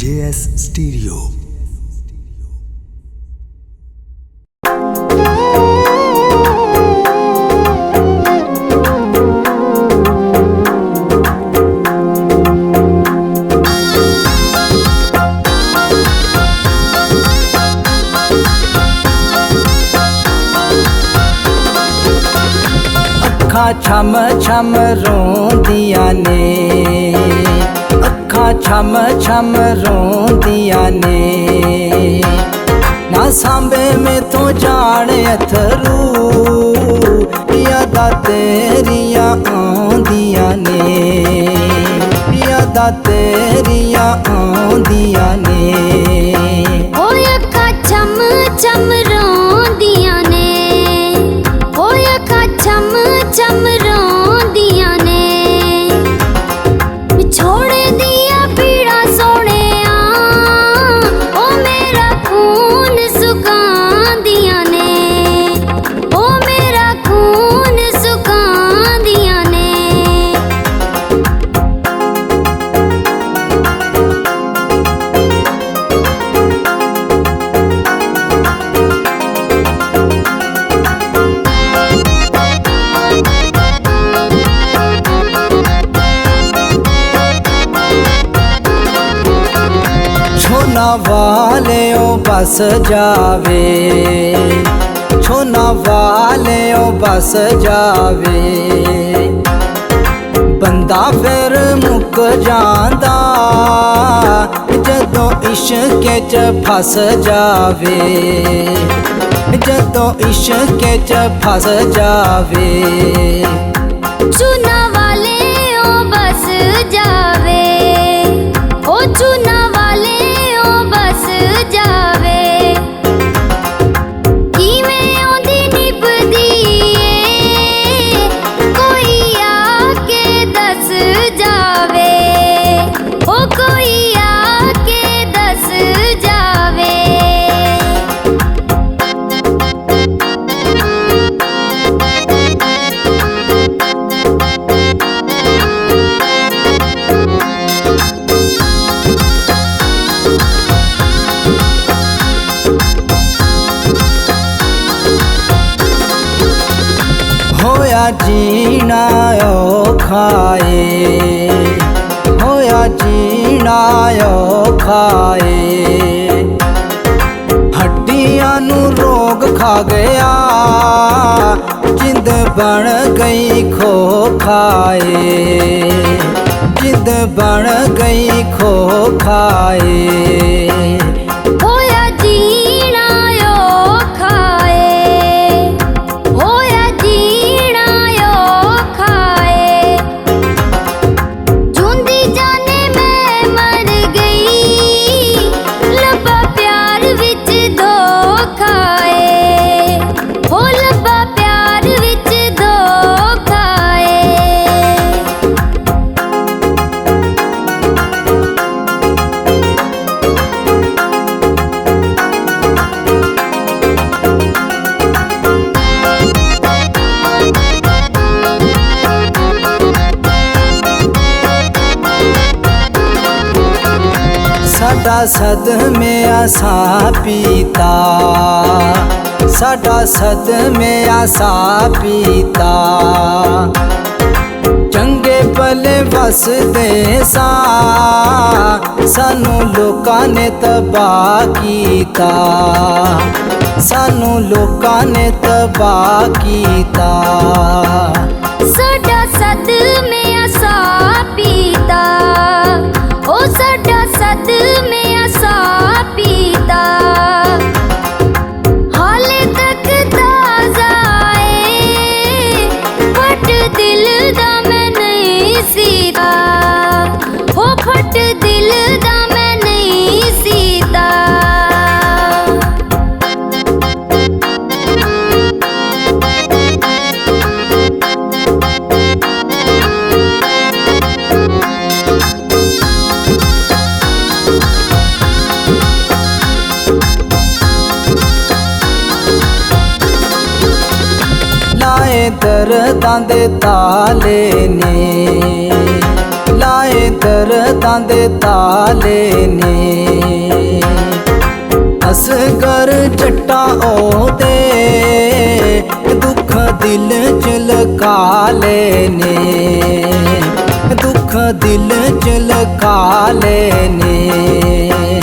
JS Stereo। अखा छम छम रोंदियां ने, अखा छम छम रोंदियां ने, ना सांबे में तो जाने अथरू, यादा तेरिया आंदियां ने, यादा तेरिया आंदियां ने। ओ अखा छम छम रोंदियां ने, ओ अखा छम छम रोंदियां ने, छोड़ दिया पीड़ा सोने ओ मेरा खून सुकांदियां ने, ओ मेरा खून सुकांदियां ने। छोना वाले ओ बस जावे, छोना वाले ओ बस जावे, बंदा फिर मुक जांदा जदों इश्क च फस जावे, जदों इश्क च फस जावे। चुना वाले ओ बस जावे, ओ चुना वाले ओ बस जावे, किवें औंदी निभदी ए कोई आके दस जावे, ओ कोई आके दस जावे। होया जीना औखा ए, होया जीना औखा ए, हड्डियां नू रोग खा गया, जिंद बन गई खोखा ए, जिंद बन गई खोखा ए। होया जीना औखा ए, होया जीना औखा ए, जूंदी जाने मैं मर गई, लब्बा प्यार विच धोखा ए, हो लब्बा प्यार विच धोखा ए। साडा सदमे आसा पीता, साडा सदमे आसा पीता, चंगे भले वसदे सा, सानू लोकां ने तबाह कीता, सानू लोकां ने तबाह कीता। साडा सदमे आसा पीता, ओ साडा सदमे आसा पीता, हाले तक ताज़ा ए, फट दिल दा मैं नहीं सीता, हो फट दिल दा मैं नहीं सीता। लाए दर्दां दे ताले ने, ਲਾਏ ਦਰਦਾਂ ਦੇ ਤਾਲੇ ਨੇ। ਅਸਗਰ ਜੱਟਾ ਉਹਦੇ ਦੁੱਖ ਦਿਲ ਚ ਲੁਕਾ ਲਏ ਨੇ, ਦੁੱਖ ਦਿਲ ਚ ਲੁਕਾ ਲਏ ਨੇ।